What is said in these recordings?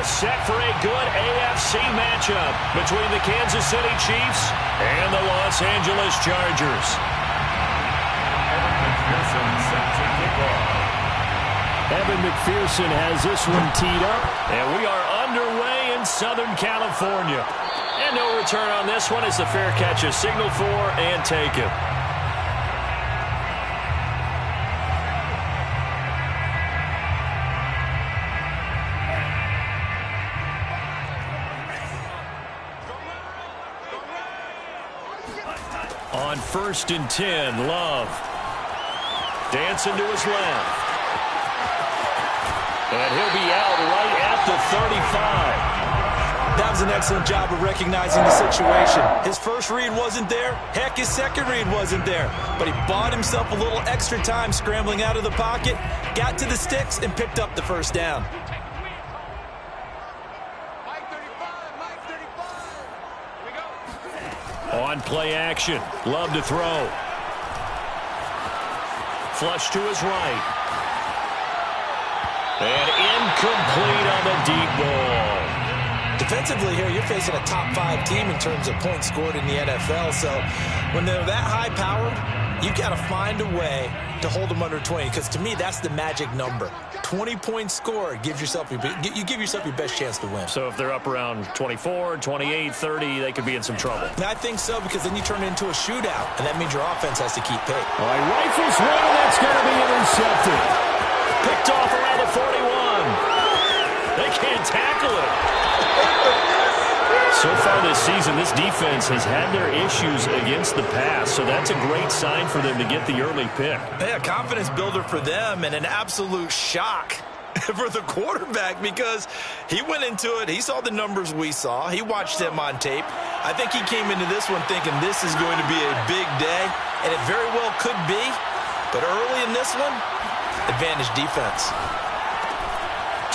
set for a good AFC matchup between the Kansas City Chiefs and the Los Angeles Chargers. Evan McPherson has this one teed up, and we are underway in Southern California. And no return on this one as the fair catch is signaled for and taken. On 1st and 10, Love. Dancing to his left. And he'll be out right at the 35. That was an excellent job of recognizing the situation. His first read wasn't there. Heck, his second read wasn't there. But he bought himself a little extra time scrambling out of the pocket, got to the sticks, and picked up the first down. On play action, Love to throw. Flush to his right. And incomplete on the deep ball. Defensively here, you're facing a top 5 team in terms of points scored in the NFL. So when they're that high powered, you've got to find a way to hold them under 20. Because to me, that's the magic number. 20 points scored gives yourself you give yourself your best chance to win. So if they're up around 24, 28, 30, they could be in some trouble. I think so, because then you turn it into a shootout, and that means your offense has to keep pace. All right, rifles one, and that's going to be intercepted. Picked off around the 41. They can't tackle it. So far this season, this defense has had their issues against the pass, so that's a great sign for them to get the early pick. Yeah, confidence builder for them, and an absolute shock for the quarterback, because he went into it, he saw the numbers we saw, he watched them on tape. I think he came into this one thinking this is going to be a big day, and it very well could be, but early in this one, advantage defense.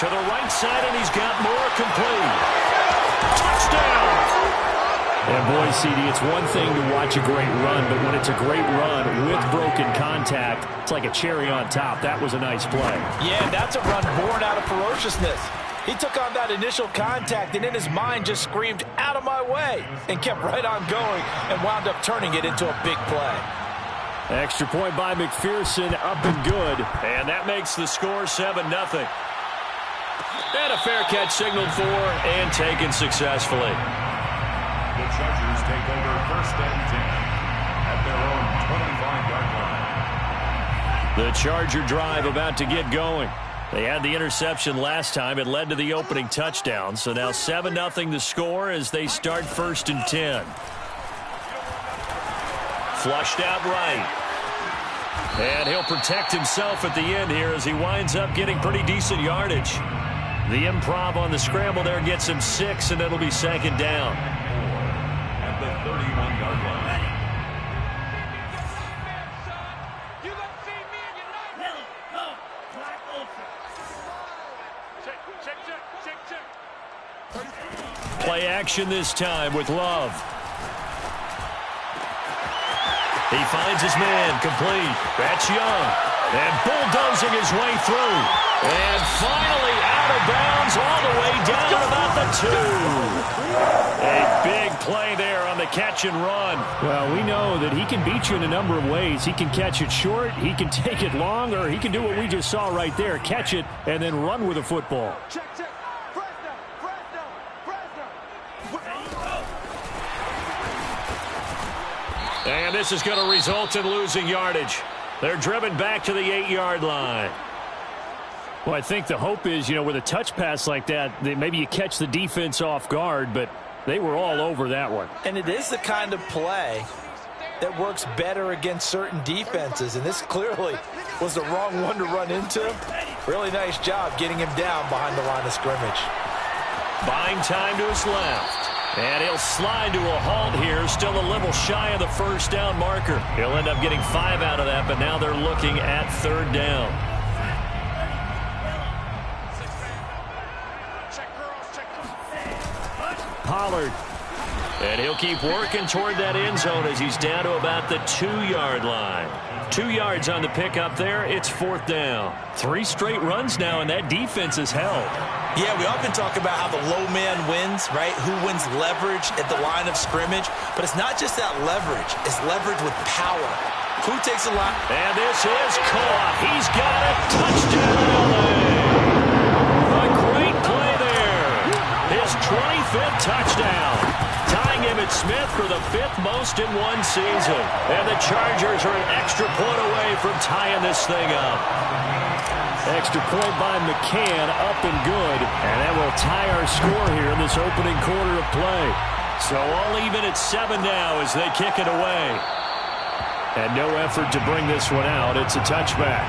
To the right side, and he's got more complete. Touchdown! And boy, CD, it's one thing to watch a great run, but when it's a great run with broken contact, it's like a cherry on top. That was a nice play. Yeah, that's a run born out of ferociousness. He took on that initial contact and in his mind just screamed, "Out of my way," and kept right on going and wound up turning it into a big play. Extra point by McPherson, up and good. And that makes the score 7-0. And a fair catch signaled for and taken successfully. The Chargers take over 1st and 10 at their own 25-yard line. The Charger drive about to get going. They had the interception last time. It led to the opening touchdown. So now 7-0 the score as they start 1st and 10. Flushed out right. And he'll protect himself at the end here as he winds up getting pretty decent yardage. The improv on the scramble there gets him 6, and it'll be 2nd down. At the 31-yard line. Play action this time with Love. He finds his man, complete. That's Young. And bulldozing his way through. And finally out of bounds all the way down about the 2. A big play there on the catch and run. Well, we know that he can beat you in a number of ways. He can catch it short, he can take it long, or he can do what we just saw right there, catch it and then run with the football. And this is going to result in losing yardage. They're driven back to the 8-yard line. Well, I think the hope is, with a touch pass like that maybe you catch the defense off guard, but they were all over that one. And it is the kind of play that works better against certain defenses, and this clearly was the wrong one to run into. Really nice job getting him down behind the line of scrimmage. Buying time to his left. And he'll slide to a halt here, still a little shy of the 1st down marker. He'll end up getting 5 out of that, but now they're looking at 3rd down. Pollard And he'll keep working toward that end zone as he's down to about the 2-yard line. 2 yards on the pickup there. It's 4th down. 3 straight runs now, and that defense is held. Yeah, we often talk about how the low man wins, right? Who wins leverage at the line of scrimmage. But it's not just that leverage. It's leverage with power. Who takes a lot? And this is caught. He's got it. Touchdown, LA. A great play there. His 25th touchdown. Tying Emmitt Smith for the 5th most in one season. And the Chargers are an extra point away from tying this thing up. Extra point by McCann, up and good. And that will tie our score here in this opening quarter of play. So all even at 7 now as they kick it away. And no effort to bring this one out. It's a touchback.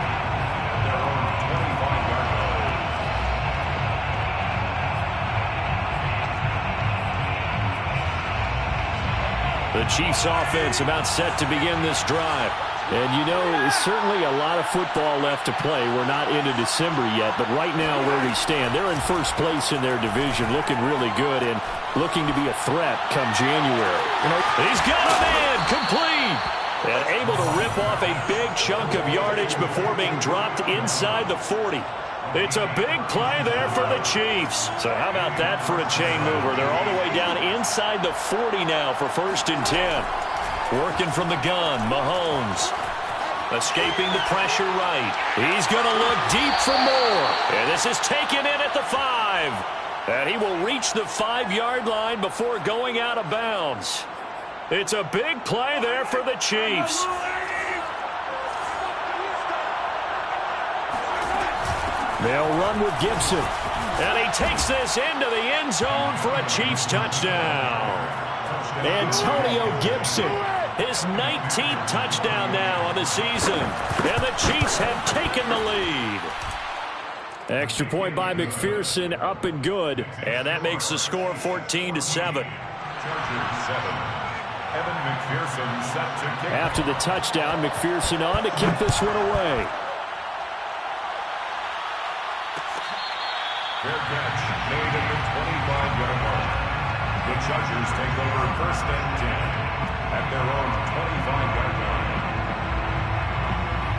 The Chiefs offense about set to begin this drive. And you know, there's certainly a lot of football left to play. We're not into December yet, but right now where we stand, they're in first place in their division, looking really good and looking to be a threat come January. He's got a man, complete. And able to rip off a big chunk of yardage before being dropped inside the 40. It's a big play there for the Chiefs. So how about that for a chain mover? They're all the way down inside the 40 now for 1st and 10. Working from the gun, Mahomes. Escaping the pressure right. He's going to look deep for more. And this is taken in at the 5. And he will reach the 5-yard line before going out of bounds. It's a big play there for the Chiefs. They'll run with Gibson. And he takes this into the end zone for a Chiefs touchdown. Antonio Gibson. His 19th touchdown now on the season. And the Chiefs have taken the lead. Extra point by McPherson, up and good. And that makes the score 14-7. Chargers 7. Evan McPherson set to kick. After the touchdown, McPherson on to kick this one away. Fair catch made at the 25-yard line. The Chargers take over 1st and 10 at their own 25-yard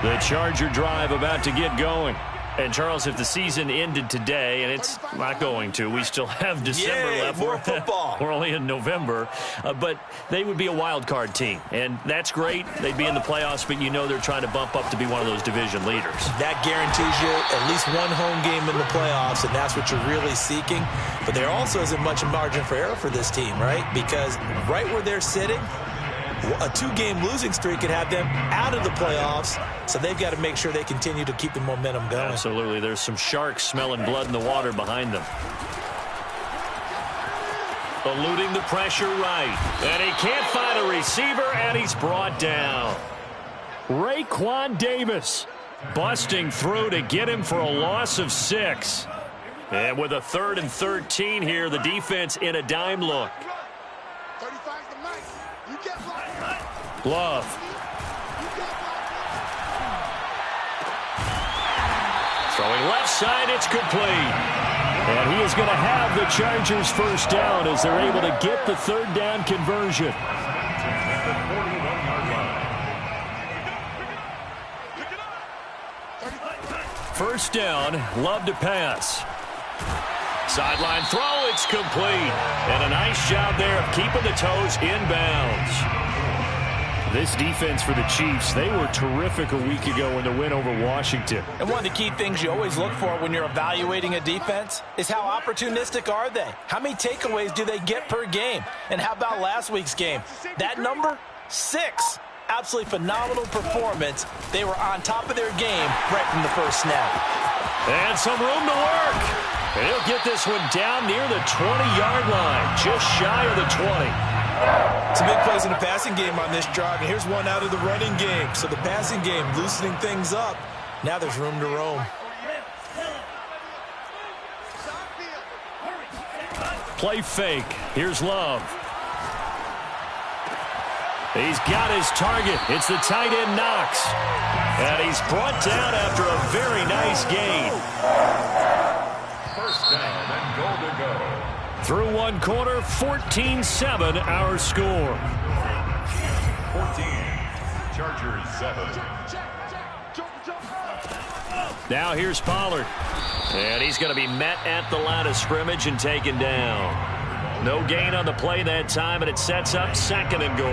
line. The Charger drive about to get going. And, Charles, if the season ended today, and it's not going to, we still have December left. More football. We're only in November. But they would be a wild card team. And that's great. They'd be in the playoffs, but you know they're trying to bump up to be one of those division leaders. That guarantees you at least one home game in the playoffs, and that's what you're really seeking. But there also isn't much margin for error for this team, right? Because right where they're sitting, a 2-game losing streak could have them out of the playoffs, so they've got to make sure they continue to keep the momentum going. Absolutely. There's some sharks smelling blood in the water behind them. Eluding the pressure right. And he can't find a receiver, and he's brought down. Raekwon Davis busting through to get him for a loss of 6. And with a 3rd and 13 here, the defense in a dime look. Glove. Throwing left side, it's complete. And he is going to have the Chargers 1st down as they're able to get the 3rd down conversion. First down, Love to pass. Sideline throw, it's complete. And a nice job there of keeping the toes inbounds. This defense for the Chiefs, they were terrific a week ago in the win over Washington. And one of the key things you always look for when you're evaluating a defense is how opportunistic are they? How many takeaways do they get per game? And how about last week's game? That number? 6. Absolutely phenomenal performance. They were on top of their game right from the first snap. And some room to work. And he'll get this one down near the 20-yard line, just shy of the 20. Some big plays in the passing game on this drive, and here's one out of the running game. So the passing game loosening things up. Now there's room to roam. Play fake. Here's Love. He's got his target. It's the tight end Knox. And he's brought down after a very nice gain. 1st down and goal to go. Through one quarter, 14-7 our score. 14, Chargers 7. Now here's Pollard. And he's going to be met at the line of scrimmage and taken down. No gain on the play that time, and it sets up 2nd and goal.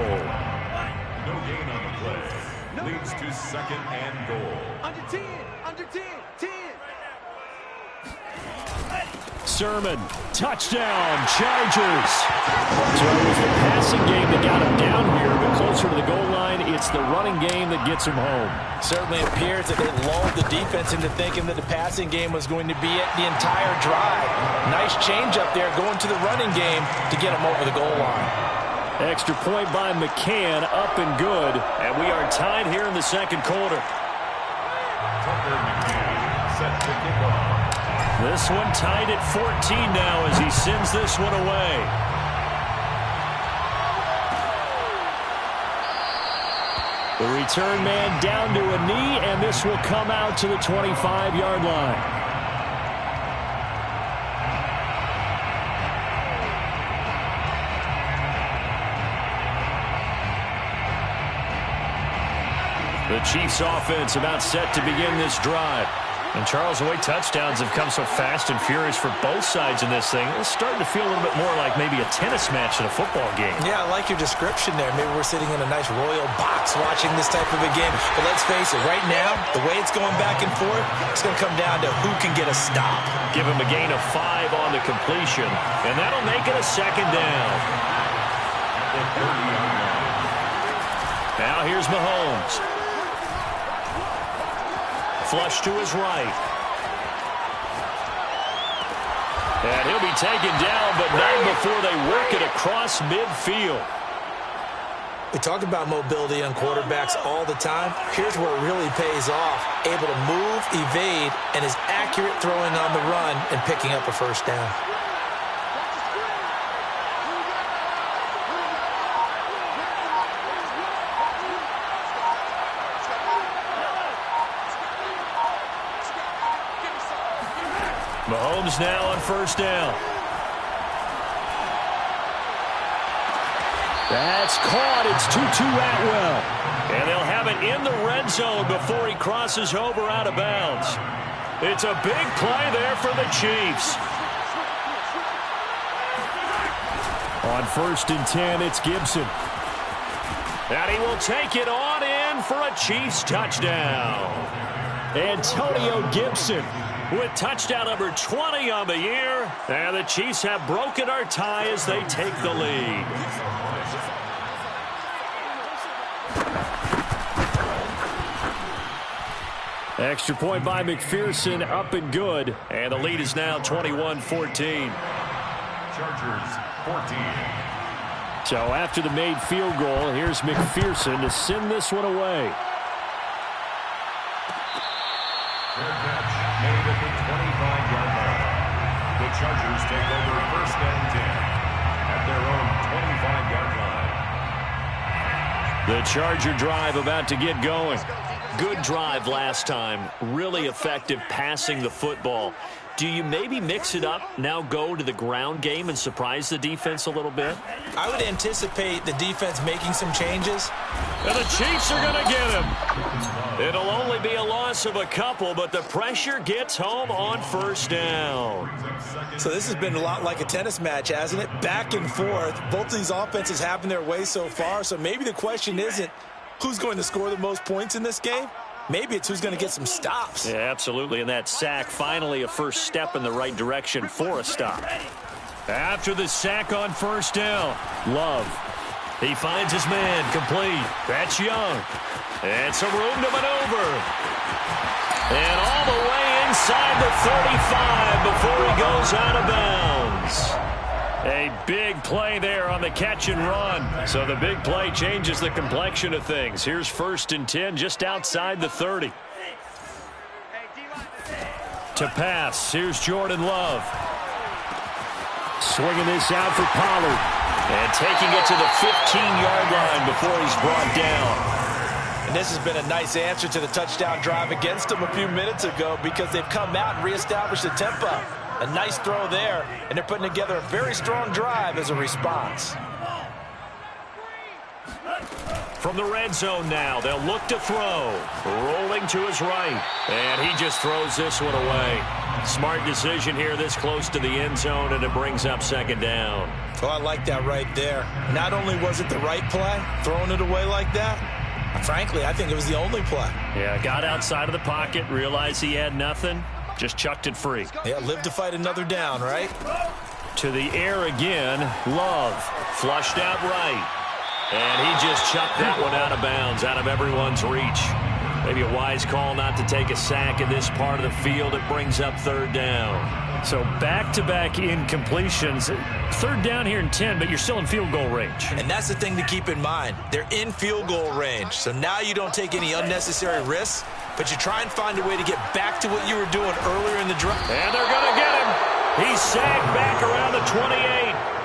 No gain on the play. Leads to 2nd and goal. Under 10, under 10, 10. Sermon, touchdown, Chargers. So it was the passing game that got him down here, but closer to the goal line, it's the running game that gets him home. Certainly appears that they lulled the defense into thinking that the passing game was going to be it the entire drive. Nice change up there going to the running game to get him over the goal line. Extra point by McCann, up and good. And we are tied here in the 2nd quarter. Tucker McCann set to kick off. This one tied at 14 now as he sends this one away. The return man down to a knee, and this will come out to the 25-yard line. The Chiefs offense about set to begin this drive. And, Charles, the way touchdowns have come so fast and furious for both sides in this thing, it's starting to feel a little bit more like maybe a tennis match in a football game. Yeah, I like your description there. Maybe we're sitting in a nice royal box watching this type of a game. But let's face it, right now, the way it's going back and forth, it's going to come down to who can get a stop. Give him a gain of 5 on the completion, and that'll make it a 2nd down. Now here's Mahomes. Flush to his right. And he'll be taken down, but not before they work it across midfield. We talk about mobility on quarterbacks all the time. Here's where it really pays off. Able to move, evade, and is accurate throwing on the run and picking up a 1st down. Mahomes now on 1st down. That's caught. It's Tutu Atwell. And they'll have it in the red zone before he crosses over out of bounds. It's a big play there for the Chiefs. On 1st and 10, it's Gibson. And he will take it on in for a Chiefs touchdown. Antonio Gibson with touchdown number 20 on the year. And the Chiefs have broken our tie as they take the lead. Extra point by McPherson, up and good. And the lead is now 21-14. Chargers 14. So after the made field goal, here's McPherson to send this one away. Fair catch made at the 25-yard line. The Chargers take over 1st and 10 at their own 25-yard line. The Charger drive about to get going. Good drive last time. Really effective passing the football. Do you maybe mix it up, now go to the ground game and surprise the defense a little bit? I would anticipate the defense making some changes. And the Chiefs are going to get him. It'll only be a loss of a couple, but the pressure gets home on 1st down. So this has been a lot like a tennis match, hasn't it? Back and forth. Both of these offenses having their way so far, so maybe the question isn't who's going to score the most points in this game. Maybe it's who's going to get some stops. Yeah, absolutely. And that sack, finally a first step in the right direction for a stop. After the sack on 1st down, Love. He finds his man, complete. That's Young. And some room to maneuver. And all the way inside the 35 before he goes out of bounds. A big play there on the catch and run. So the big play changes the complexion of things. Here's 1st and 10 just outside the 30. To pass, here's Jordan Love. Swinging this out for Pollard. And taking it to the 15-yard line before he's brought down. And this has been a nice answer to the touchdown drive against them a few minutes ago because they've come out and reestablished the tempo. A nice throw there, and they're putting together a very strong drive as a response. From the red zone now, they'll look to throw. Rolling to his right. And he just throws this one away. Smart decision here this close to the end zone, and it brings up second down. Oh, I like that right there. Not only was it the right play, throwing it away like that, frankly, I think it was the only play. Yeah, got outside of the pocket, realized he had nothing, just chucked it free. Yeah, live to fight another down, right? To the air again, Love. Flushed out right. And he just chucked that one out of bounds, out of everyone's reach. Maybe a wise call not to take a sack in this part of the field. It brings up third down. So back-to-back incompletions. Third down here in 10, but you're still in field goal range. And that's the thing to keep in mind. They're in field goal range. So now you don't take any unnecessary risks, but you try and find a way to get back to what you were doing earlier in the drive. And they're going to get him. He's sacked back around the 28.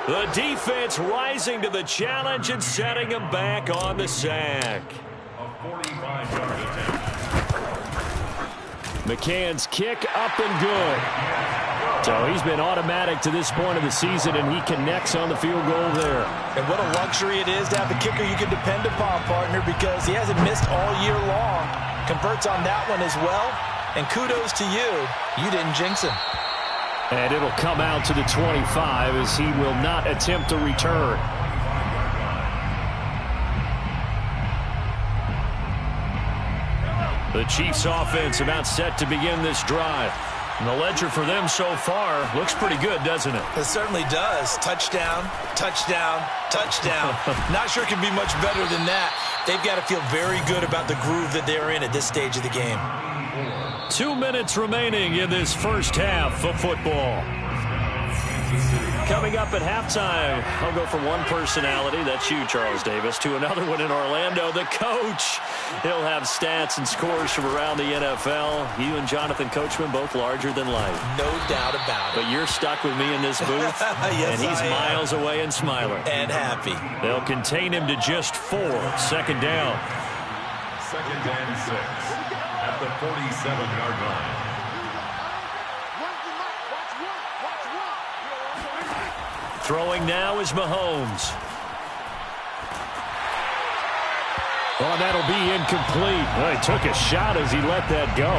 The defense rising to the challenge and setting him back on the sack. A 45-yard attempt. McCann's kick up and good. So he's been automatic to this point of the season, and he connects on the field goal there. And what a luxury it is to have a kicker you can depend upon, partner, because he hasn't missed all year long. Converts on that one as well. And kudos to you. You didn't jinx him. And it'll come out to the 25 as he will not attempt to return. The Chiefs offense about set to begin this drive. And the ledger for them so far looks pretty good, doesn't it? It certainly does. Touchdown, touchdown, touchdown. Not sure it can be much better than that. They've got to feel very good about the groove that they're in at this stage of the game. 2 minutes remaining in this first half of football. Coming up at halftime, I'll go from one personality, that's you, Charles Davis, to another one in Orlando, the coach. He'll have stats and scores from around the NFL. You and Jonathan Coachman, both larger than life. No doubt about it. But you're stuck with me in this booth, yes, and he's miles away and smiling. And happy. They'll contain him to just 4. Second down. Second and 6 at the 47-yard line. Throwing now is Mahomes. Oh, that'll be incomplete. Well, he took a shot as he let that go.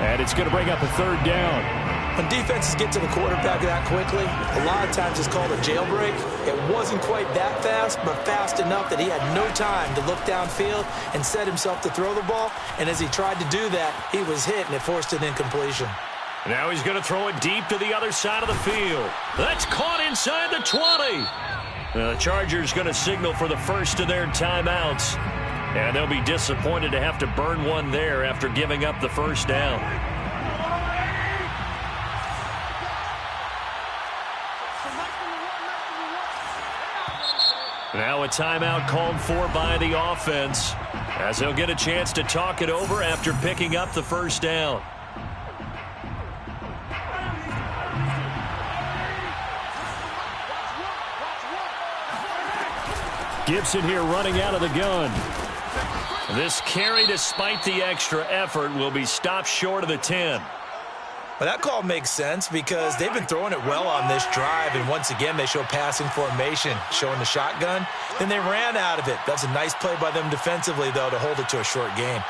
And it's going to bring up a third down. When defenses get to the quarterback that quickly, a lot of times it's called a jailbreak. It wasn't quite that fast, but fast enough that he had no time to look downfield and set himself to throw the ball. And as he tried to do that, he was hit, and it forced an incompletion. Now he's going to throw it deep to the other side of the field. That's caught inside the 20. The Chargers going to signal for the first of their timeouts. And they'll be disappointed to have to burn one there after giving up the first down. Now a timeout called for by the offense, as they'll get a chance to talk it over after picking up the first down. Gibson here running out of the gun. This carry, despite the extra effort, will be stopped short of the 10. Well, that call makes sense because they've been throwing it well on this drive, and once again they show passing formation, showing the shotgun. Then they ran out of it. That's a nice play by them defensively, though, to hold it to a short gain.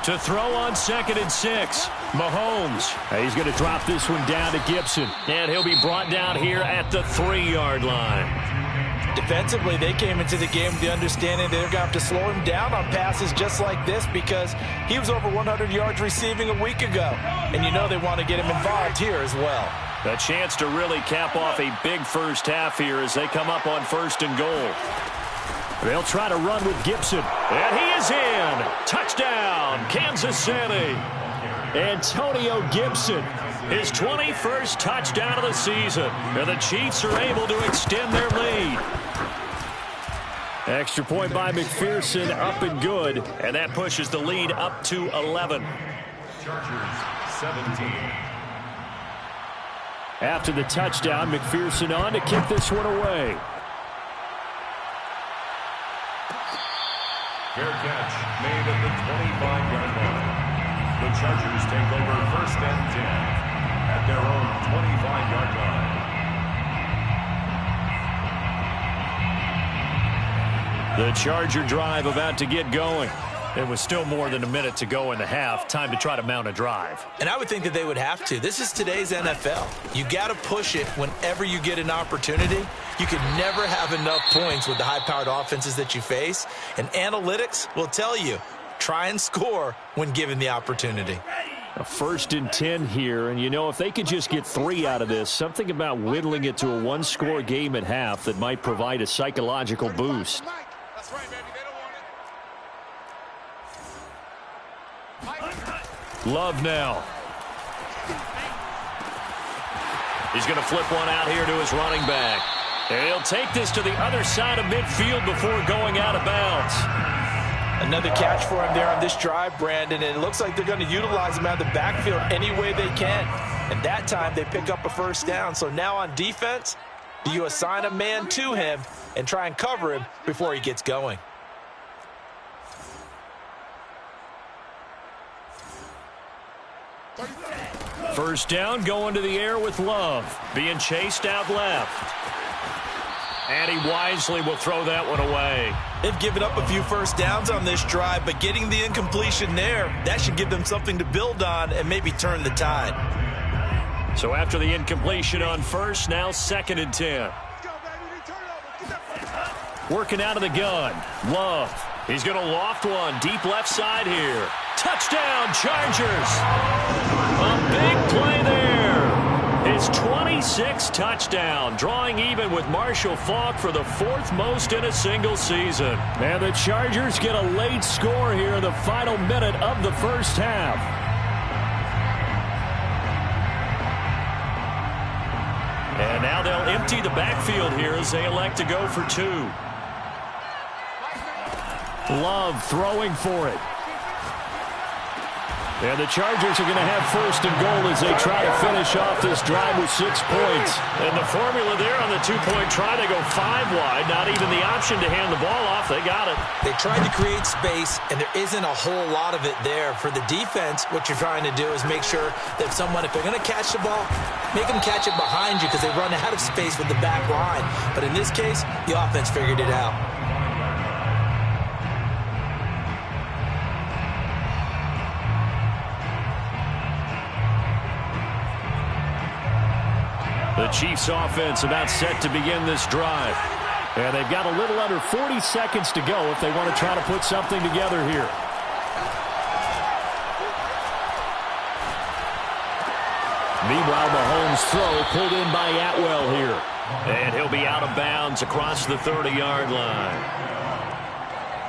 To throw on 2nd and 6, Mahomes. He's going to drop this one down to Gibson. And he'll be brought down here at the 3-yard line. Defensively, they came into the game with the understanding they're going to have to slow him down on passes just like this because he was over 100 yards receiving a week ago. And you know they want to get him involved here as well. A chance to really cap off a big first half here as they come up on 1st and goal. They'll try to run with Gibson. And he is in. Touchdown, Kansas City. Antonio Gibson. His 21st touchdown of the season. And the Chiefs are able to extend their lead. Extra point by McPherson, up and good. And that pushes the lead up to 11. Chargers 17. After the touchdown, McPherson on to kick this one away. Fair catch made at the 25-yard line. The Chargers take over 1st and 10 at their own 25-yard line. The Charger drive about to get going. There was still more than a minute to go in the half. Time to try to mount a drive. And I would think that they would have to. This is today's NFL. You got to push it whenever you get an opportunity. You can never have enough points with the high-powered offenses that you face. And analytics will tell you, try and score when given the opportunity. A 1st and 10 here, and you know, if they could just get 3 out of this, something about whittling it to a one-score game at half that might provide a psychological boost. That's right, baby. They don't want it. Love now. He's going to flip one out here to his running back. And he'll take this to the other side of midfield before going out of bounds. Another catch for him there on this drive, Brandon, and it looks like they're going to utilize him out of the backfield any way they can. And that time they pick up a 1st down. So now on defense, do you assign a man to him and try and cover him before he gets going? First down, going to the air with Love. Being chased out left. And he wisely will throw that one away. They've given up a few 1st downs on this drive, but getting the incompletion there, that should give them something to build on and maybe turn the tide. So after the incompletion on 1st, now 2nd and 10. Working out of the gun. Love. He's going to loft one. Deep left side here. Touchdown, Chargers. A big play there. His 26th touchdown, drawing even with Marshall Faulk for the 4th most in a single season. And the Chargers get a late score here in the final minute of the 1st half. And now they'll empty the backfield here as they elect to go for 2. Love throwing for it. And the Chargers are going to have 1st and goal as they try to finish off this drive with 6 points. And the formula there on the 2-point try, they go 5 wide. Not even the option to hand the ball off. They got it. They tried to create space, and there isn't a whole lot of it there. For the defense, what you're trying to do is make sure that if they're going to catch the ball, make them catch it behind you because they run out of space with the back line. But in this case, the offense figured it out. The Chiefs offense about set to begin this drive. And they've got a little under 40 seconds to go if they want to try to put something together here. Meanwhile, Mahomes' throw pulled in by Atwell here. And he'll be out of bounds across the 30-yard line.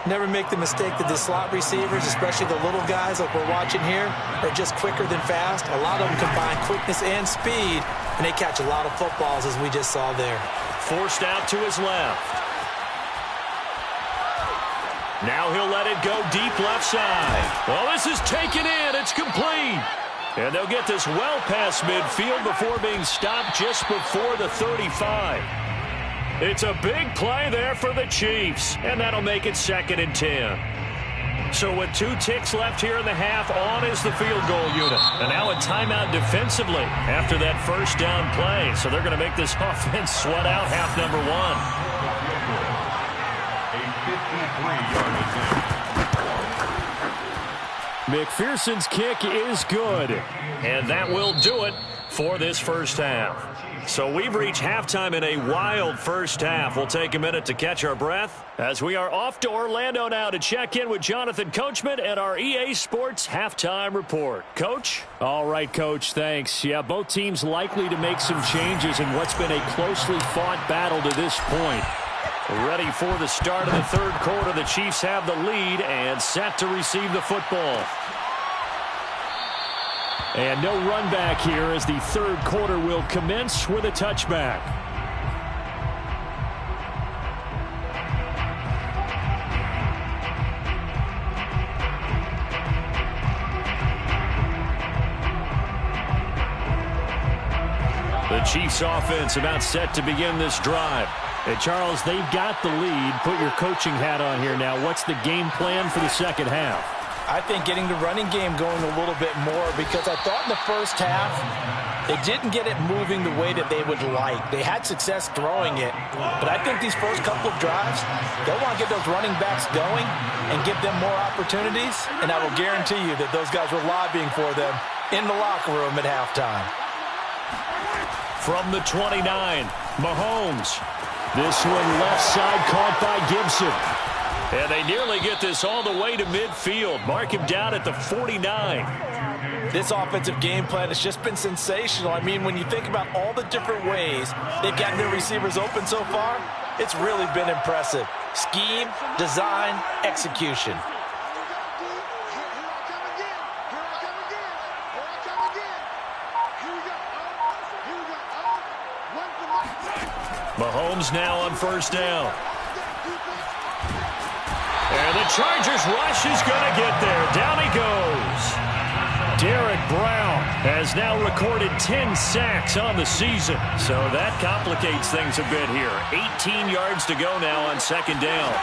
Never make the mistake that the slot receivers, especially the little guys like we're watching here, are just quicker than fast. A lot of them combine quickness and speed, and they catch a lot of footballs, as we just saw there. Forced out to his left. Now he'll let it go deep left side. Well, this is taken in. It's complete. And they'll get this well past midfield before being stopped just before the 35. It's a big play there for the Chiefs, and that'll make it 2nd and 10. So with 2 ticks left here in the half, on is the field goal unit. And now a timeout defensively after that 1st down play. So they're going to make this offense sweat out half number 1. A 53-yard attempt. McPherson's kick is good, and that will do it for this 1st half. So we've reached halftime in a wild 1st half. We'll take a minute to catch our breath as we are off to Orlando now to check in with Jonathan Coachman and our EA Sports Halftime Report. Coach? All right, Coach, thanks. Yeah, both teams likely to make some changes in what's been a closely fought battle to this point. Ready for the start of the 3rd quarter. The Chiefs have the lead and set to receive the football. And no run back here as the 3rd quarter will commence with a touchback. The Chiefs offense about set to begin this drive. Hey, Charles, they've got the lead. Put your coaching hat on here now. What's the game plan for the second half? I think getting the running game going a little bit more, because I thought in the first half they didn't get it moving the way that they would like. They had success throwing it, but I think these first couple of drives, they'll want to get those running backs going and give them more opportunities, and I will guarantee you that those guys were lobbying for them in the locker room at halftime. From the 29, Mahomes. This one left side caught by Gibson. And they nearly get this all the way to midfield. Mark him down at the 49. This offensive game plan has just been sensational. I mean, when you think about all the different ways they've gotten their receivers open so far, it's really been impressive. Scheme, design, execution. Mahomes now on first down. And the Chargers rush is going to get there. Down he goes. Derek Brown has now recorded 10 sacks on the season. So that complicates things a bit here. 18 yards to go now on second down.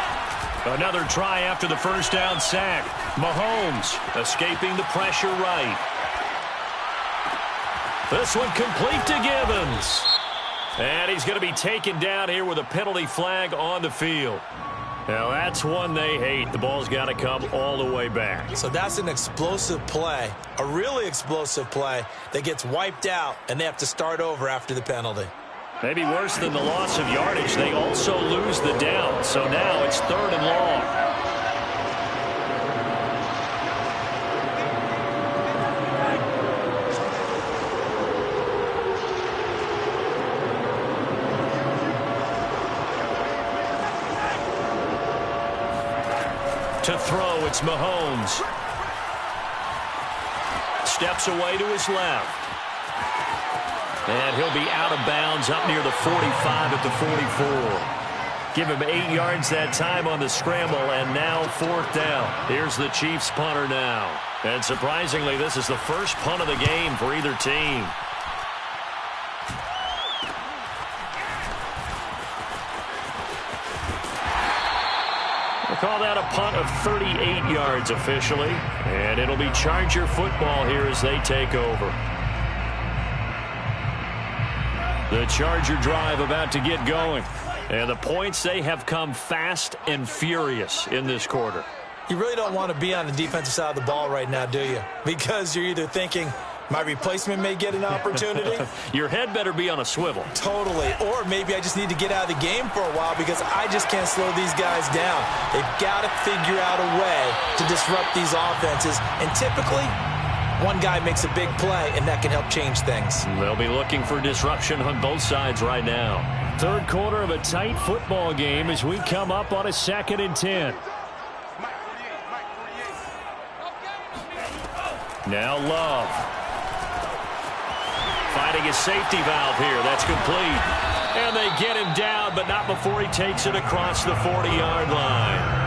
Another try after the first down sack. Mahomes escaping the pressure right. This one complete to Gibbons. And he's going to be taken down here with a penalty flag on the field. Now, that's one they hate. The ball's got to come all the way back. So that's an explosive play, a really explosive play that gets wiped out, and they have to start over after the penalty. Maybe worse than the loss of yardage, they also lose the down. So now it's 3rd and long. To throw, it's Mahomes. Steps away to his left. And he'll be out of bounds up near the 45 at the 44. Give him 8 yards that time on the scramble, and now 4th down. Here's the Chiefs punter now. And surprisingly, this is the first punt of the game for either team. Call that a punt of 38 yards officially. And it'll be Charger football here as they take over. The Charger drive about to get going. And the points, they have come fast and furious in this quarter. You really don't want to be on the defensive side of the ball right now, do you? Because you're either thinking, my replacement may get an opportunity. Your head better be on a swivel. Totally. Or maybe I just need to get out of the game for a while because I just can't slow these guys down. They've got to figure out a way to disrupt these offenses. And typically, one guy makes a big play, and that can help change things. They'll be looking for disruption on both sides right now. Third quarter of a tight football game as we come up on a 2nd and 10. Now Love. Finding his safety valve here. That's complete. And they get him down, but not before he takes it across the 40-yard line.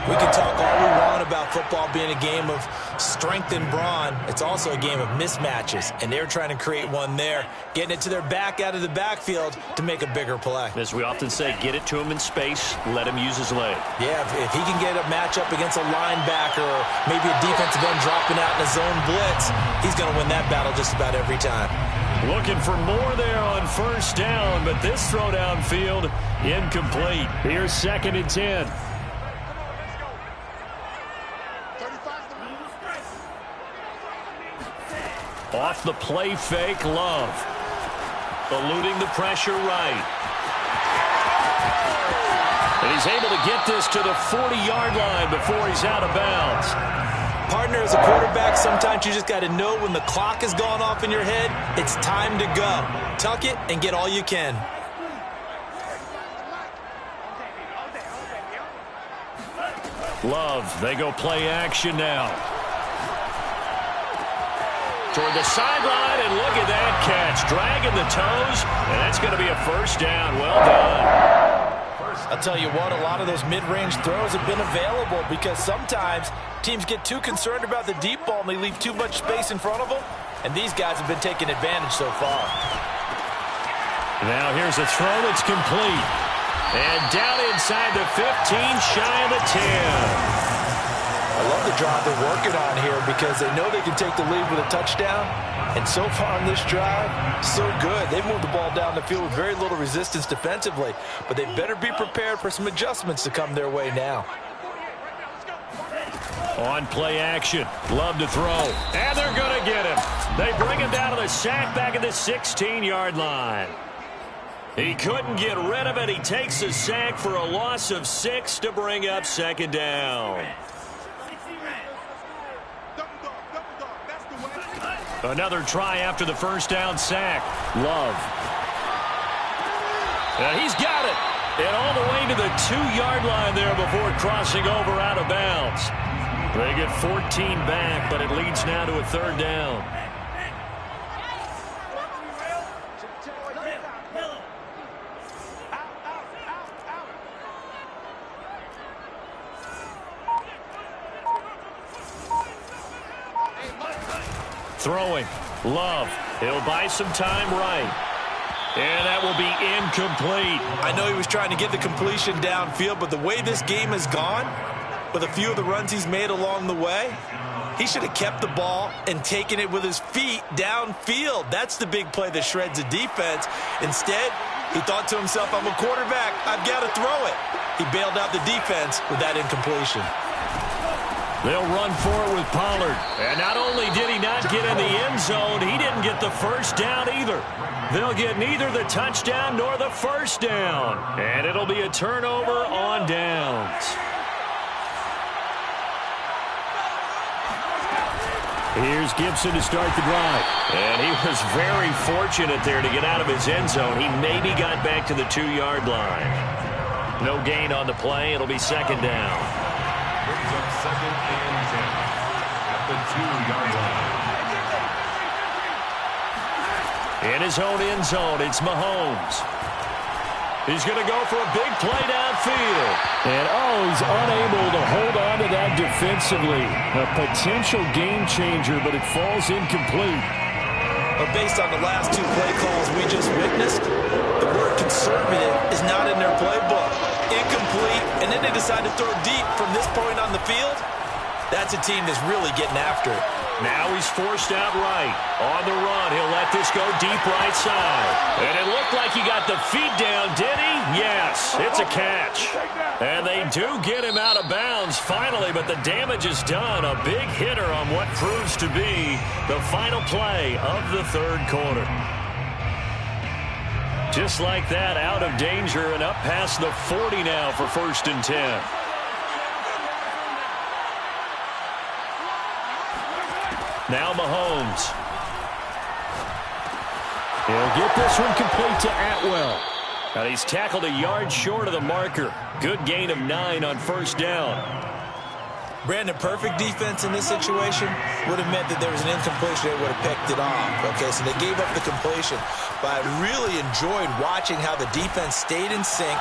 We can talk all we want about football being a game of strength and brawn. It's also a game of mismatches, and they're trying to create one there, getting it to their back out of the backfield to make a bigger play. As we often say, get it to him in space, let him use his leg. Yeah, if he can get a matchup against a linebacker or maybe a defensive end dropping out in a zone blitz, he's going to win that battle just about every time. Looking for more there on first down, but this throw downfield incomplete. Here's 2nd and 10. Off the play fake, Love. Eluding the pressure right. And he's able to get this to the 40-yard line before he's out of bounds. Partner, as a quarterback, sometimes you just got to know when the clock has gone off in your head, it's time to go. Tuck it and get all you can. Love, they go play action now. Toward the sideline, and look at that catch. Dragging the toes, and that's going to be a first down. Well done. I'll tell you what, a lot of those mid-range throws have been available because sometimes teams get too concerned about the deep ball and they leave too much space in front of them, and these guys have been taking advantage so far. Now here's a throw that's complete. And down inside the 15, shy of the 10. I love the drive they're working on here because they know they can take the lead with a touchdown. And so far on this drive, so good. They've moved the ball down the field with very little resistance defensively. But they better be prepared for some adjustments to come their way now. On play action. Love to throw. And they're going to get him. They bring him down to the sack back at the 16-yard line. He couldn't get rid of it. He takes a sack for a loss of 6 to bring up second down. Another try after the first down sack. Love. He's got it. And all the way to the 2-yard line there before crossing over out of bounds. They get 14 back, but it leads now to a third down. Throwing. Love. He'll buy some time right. And that will be incomplete. I know he was trying to get the completion downfield, but the way this game has gone, with a few of the runs he's made along the way, he should have kept the ball and taken it with his feet downfield. That's the big play that shreds the defense. Instead, he thought to himself, I'm a quarterback. I've got to throw it. He bailed out the defense with that incompletion. They'll run for it with Pollard. And not only did he not get in the end zone, he didn't get the first down either. They'll get neither the touchdown nor the first down. And it'll be a turnover on downs. Here's Gibson to start the drive. And he was very fortunate there to get out of his end zone. He maybe got back to the 2-yard line. No gain on the play. It'll be second down. Brings up second and 10 at the 2-yard line. In his own end zone, it's Mahomes. He's going to go for a big play downfield. And, he's unable to hold on to that defensively. A potential game changer, but it falls incomplete. But based on the last 2 play calls we just witnessed, the word conservative is not in their playbook. Incomplete, and then they decide to throw deep from this point on the field. That's a team that's really getting after it. Now he's forced out right. On the run, he'll let this go deep right side. And it looked like he got the feet down, did he? Yes, it's a catch. And they do get him out of bounds finally, but the damage is done. A big hitter on what proves to be the final play of the third quarter. Just like that, out of danger and up past the 40 now for 1st and 10. Now Mahomes. He'll get this one complete to Atwell. And he's tackled a yard short of the marker. Good gain of 9 on first down. Brandon, perfect defense in this situation would have meant that there was an incompletion. They would have picked it off. Okay, so they gave up the completion. But I really enjoyed watching how the defense stayed in sync,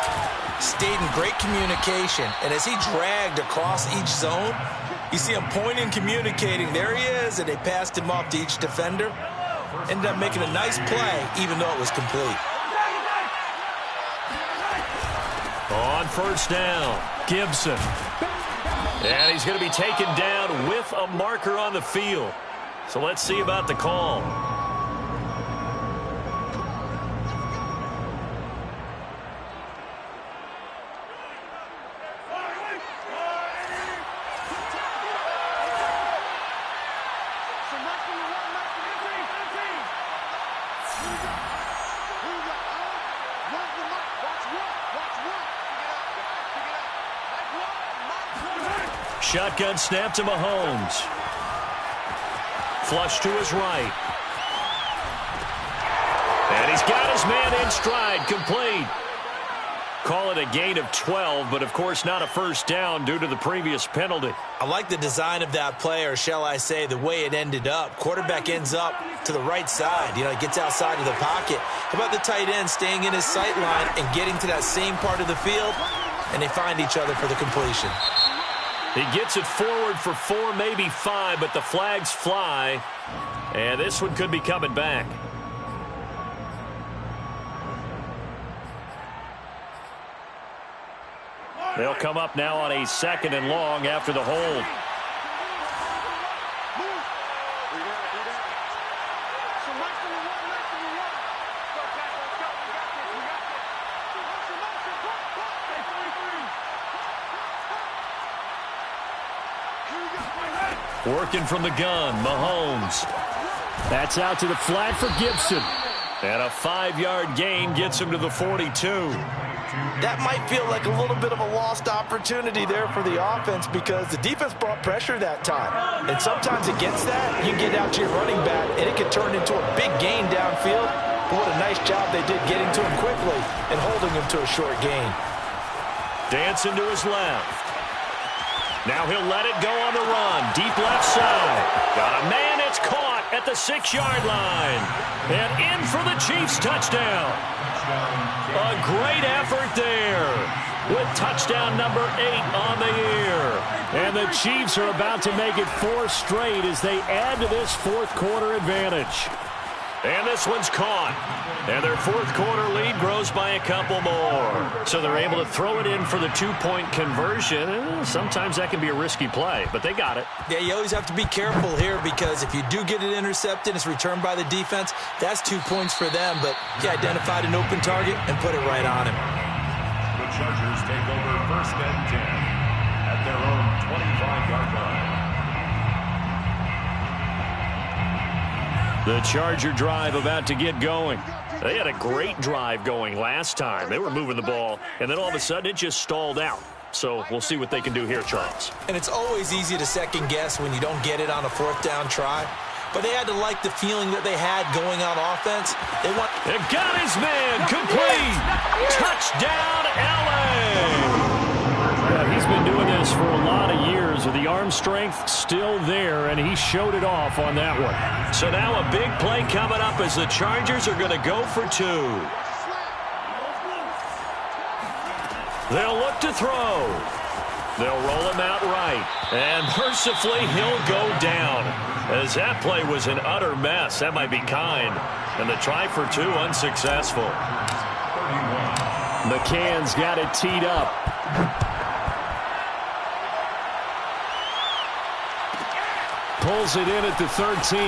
stayed in great communication. And as he dragged across each zone, you see him pointing, communicating. There he is, and they passed him off to each defender. Ended up making a nice play, even though it was complete. On first down, Gibson. And he's going to be taken down with a marker on the field. So let's see about the call. Shotgun snap to Mahomes. Flush to his right. And he's got his man in stride, complete. Call it a gain of 12, but of course not a first down due to the previous penalty. I like the design of that play, or shall I say the way it ended up. Quarterback ends up to the right side. He gets outside of the pocket. How about the tight end staying in his sight line and getting to that same part of the field? And they find each other for the completion. He gets it forward for 4, maybe 5, but the flags fly. And this one could be coming back. They'll come up now on a 2nd and long after the hold. Working from the gun, Mahomes. That's out to the flat for Gibson. And a 5-yard gain gets him to the 42. That might feel like a little bit of a lost opportunity there for the offense because the defense brought pressure that time. And sometimes against that, you get out to your running back, and it can turn into a big gain downfield. But what a nice job they did getting to him quickly and holding him to a short gain. Dancing to his left. Now he'll let it go on the run. Deep left side. Got a man. It's caught at the 6-yard line. And in for the Chiefs touchdown. A great effort there with touchdown number 8 on the year. And the Chiefs are about to make it 4 straight as they add to this 4th quarter advantage. And this one's caught. And their 4th quarter lead grows by a couple more. So they're able to throw it in for the 2-point conversion. Sometimes that can be a risky play, but they got it. Yeah, you always have to be careful here because if you do get it intercepted, it's returned by the defense. That's 2 points for them, but he identified an open target and put it right on him. The Chargers take over 1st and 10 at their own 25-yard line. The Charger drive about to get going. They had a great drive going last time. They were moving the ball, and then all of a sudden it just stalled out. So we'll see what they can do here, Charles. And it's always easy to second guess when you don't get it on a 4th down try. But they had to like the feeling that they had going on offense. They got his man complete. Touchdown, LA. Yeah, he's been doing this for a lot of years with the arm strength still there, and he showed it off on that one. So now a big play coming up as the Chargers are going to go for 2. They'll look to throw. They'll roll him out right. And mercifully, he'll go down. As that play was an utter mess. That might be kind. And the try for 2 unsuccessful. McCann's got it teed up. Pulls it in at the 13.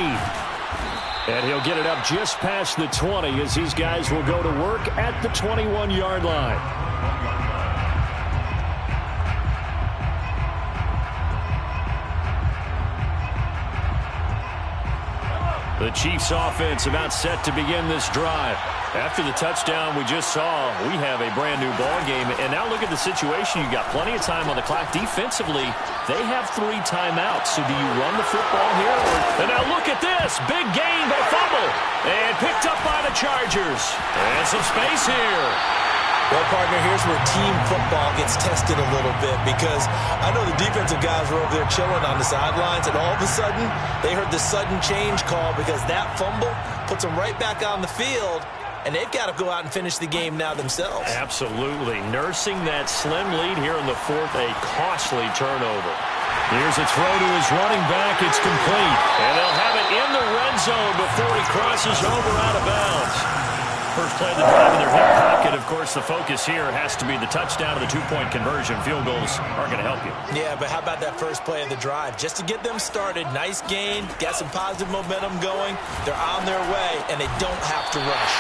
And he'll get it up just past the 20 as these guys will go to work at the 21-yard line. The Chiefs offense about set to begin this drive. After the touchdown we just saw, we have a brand new ball game. And now look at the situation. You got plenty of time on the clock. Defensively, they have 3 timeouts. So do you run the football here? And now look at this. Big gain by fumble. And picked up by the Chargers. And some space here. Well, partner, here's where team football gets tested a little bit because I know the defensive guys were over there chilling on the sidelines, and all of a sudden, they heard the sudden change call because that fumble puts them right back on the field, and they've got to go out and finish the game now themselves. Absolutely. Nursing that slim lead here in the 4th, a costly turnover. Here's a throw to his running back. It's complete. And they'll have it in the red zone before he crosses over out of bounds. First play of the drive in their hip pocket. Of course, the focus here has to be the touchdown and the 2-point conversion. Field goals aren't going to help you. Yeah, but how about that first play of the drive? Just to get them started, nice gain, got some positive momentum going. They're on their way, and they don't have to rush.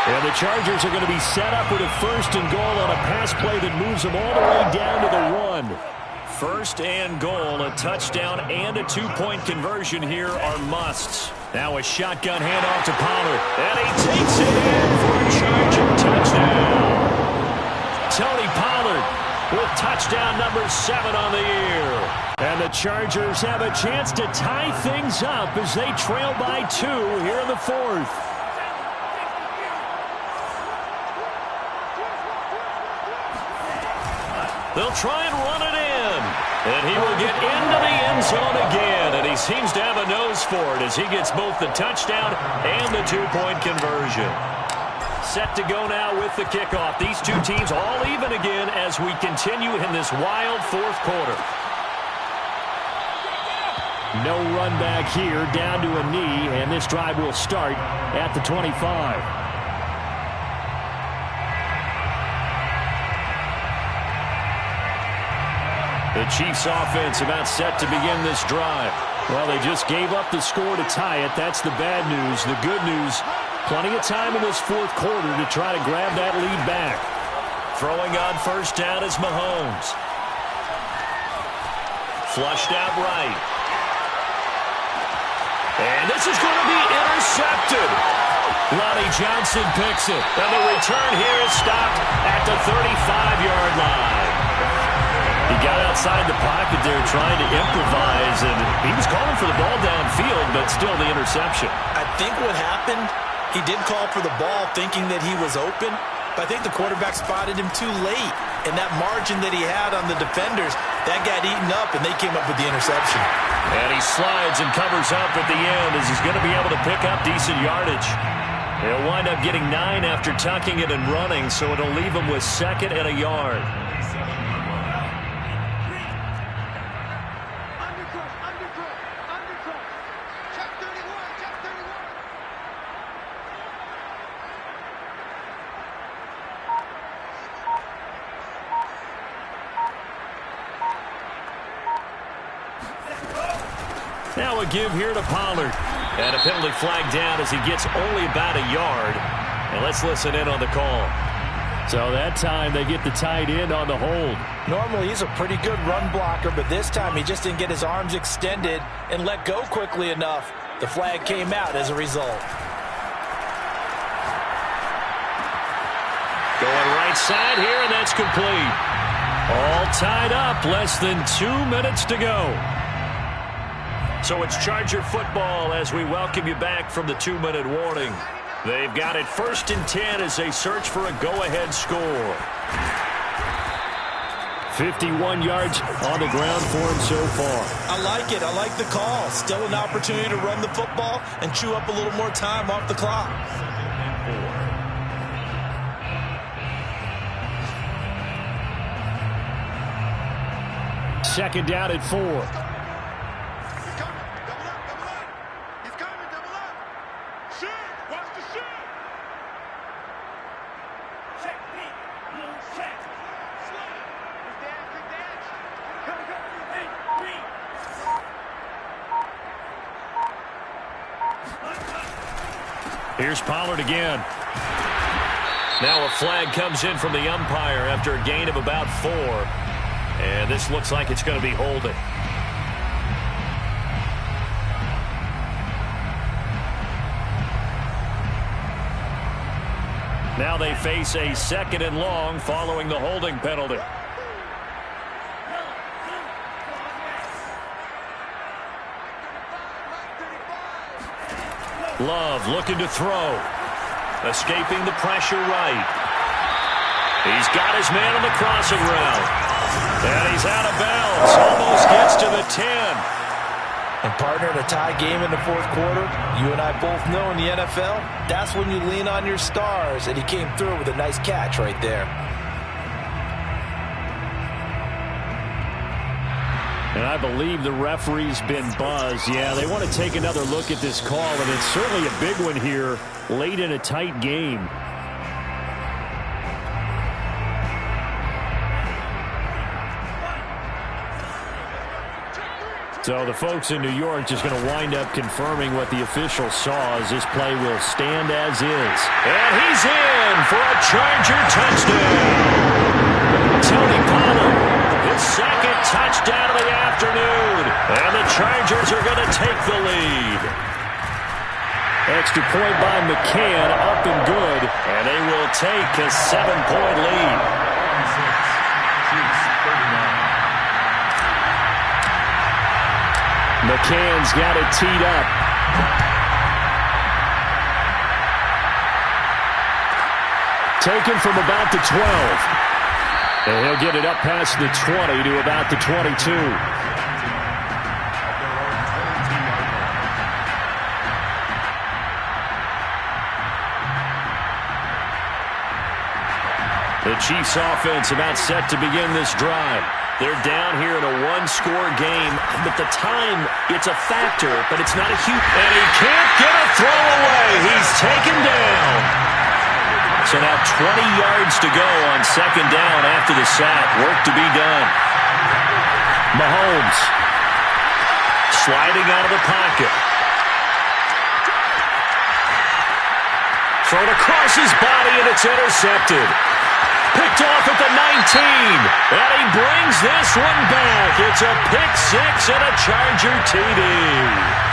And the Chargers are going to be set up with a 1st and goal on a pass play that moves them all the way down to the 1. 1st and goal, a touchdown and a 2-point conversion here are musts. Now a shotgun handoff to Pollard. And he takes it in for a Charger touchdown. Tony Pollard with touchdown number 7 on the year. And the Chargers have a chance to tie things up as they trail by 2 here in the 4th. They'll try and run it in. And he will get into the end zone again. And he seems to have a nose for it as he gets both the touchdown and the 2-point conversion. Set to go now with the kickoff. These 2 teams all even again as we continue in this wild 4th quarter. No run back here, down to a knee, and this drive will start at the 25. The Chiefs offense about set to begin this drive. Well, they just gave up the score to tie it. That's the bad news. The good news, plenty of time in this fourth quarter to try to grab that lead back. Throwing on first down is Mahomes. Flushed out right. And this is going to be intercepted. Lonnie Johnson picks it. And the return here is stopped at the 35-yard line. He got outside the pocket there trying to improvise, and he was calling for the ball downfield, but still the interception. I think what happened, he did call for the ball thinking that he was open, but I think the quarterback spotted him too late. And that margin that he had on the defenders, that got eaten up, and they came up with the interception. And he slides and covers up at the end as he's going to be able to pick up decent yardage. He'll wind up getting 9 after tucking it and running, so it'll leave him with 2nd and a yard. Now a give here to Pollard. And a penalty flag down as he gets only about a yard. And let's listen in on the call. So that time they get the tight end on the hold. Normally he's a pretty good run blocker, but this time he just didn't get his arms extended and let go quickly enough. The flag came out as a result. Going right side here, and that's complete. All tied up, less than 2 minutes to go. So it's Charger football as we welcome you back from the 2-minute warning. They've got it 1st and 10 as they search for a go-ahead score. 51 yards on the ground for him so far. I like it. I like the call. Still an opportunity to run the football and chew up a little more time off the clock. 2nd down at 4. Here's Pollard again. Now a flag comes in from the umpire after a gain of about 4. And this looks like it's going to be holding. Now they face a 2nd and long following the holding penalty. Love looking to throw. Escaping the pressure right. He's got his man on the crossing route. And he's out of bounds. Almost gets to the 10. And partner, in a tie game in the fourth quarter, you and I both know in the NFL, that's when you lean on your stars. And he came through with a nice catch right there. And I believe the referee's been buzzed. Yeah, they want to take another look at this call, and it's certainly a big one here late in a tight game. So the folks in New York just going to wind up confirming what the official saw as this play will stand as is. And he's in for a Charger touchdown. Tony Pollard. His 2nd touchdown of the afternoon. And the Chargers are going to take the lead. Extra point by McCann, up and good. And they will take a 7-point lead. McCann's got it teed up. Taken from about the 12. And he'll get it up past the 20 to about the 22. The Chiefs offense about set to begin this drive. They're down here in a one-score game, but the time, it's a factor, but it's not a huge... And he can't get a throw away. He's taken down. So now 20 yards to go on second down after the sack. Work to be done. Mahomes. Sliding out of the pocket. Thrown across his body, and it's intercepted. Picked off at the 19, and he brings this one back. It's a pick six and a Charger TD.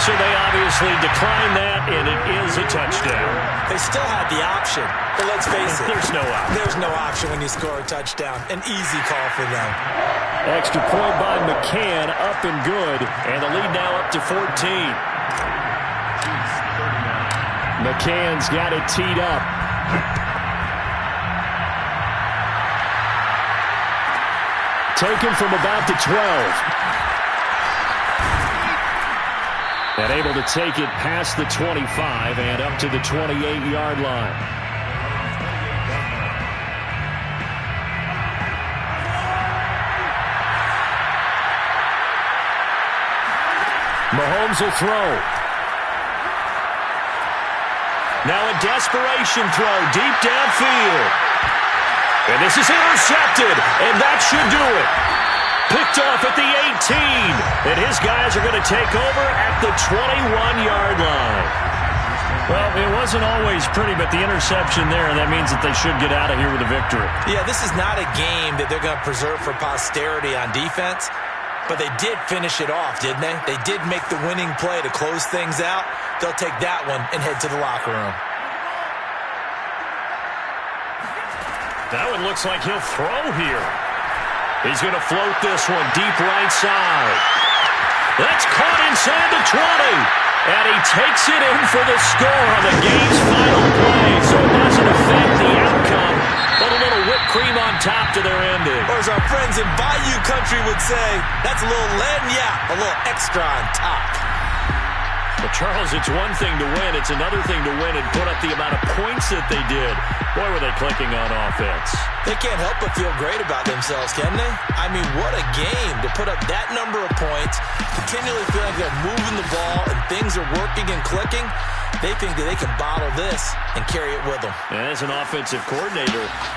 So they obviously declined that, and it is a touchdown. They still had the option, but let's face it. There's no option. There's no option when you score a touchdown. An easy call for them. Extra point by McCann, up and good, and the lead now up to 14. McCann's got it teed up. Taken from about the 12. And able to take it past the 25 and up to the 28-yard line. Mahomes will throw. Now a desperation throw deep downfield. And this is intercepted, and that should do it. Picked off at the 18, and his guys are going to take over at the 21-yard line. Well, it wasn't always pretty, but the interception there, that means that they should get out of here with a victory. Yeah, this is not a game that they're going to preserve for posterity on defense, but they did finish it off, didn't they? They did make the winning play to close things out. They'll take that one and head to the locker room. That one looks like he'll throw here. He's going to float this one deep right side. That's caught inside the 20. And he takes it in for the score on the game's final play. So it doesn't affect the outcome, but a little whipped cream on top to their ending. Or as our friends in Bayou Country would say, that's a little lagniappe, a little extra on top. But, Charles, it's one thing to win. It's another thing to win and put up the amount of points that they did. Boy, were they clicking on offense. They can't help but feel great about themselves, can they? I mean, what a game to put up that number of points, continually feel like they're moving the ball and things are working and clicking. They think that they can bottle this and carry it with them. And as an offensive coordinator,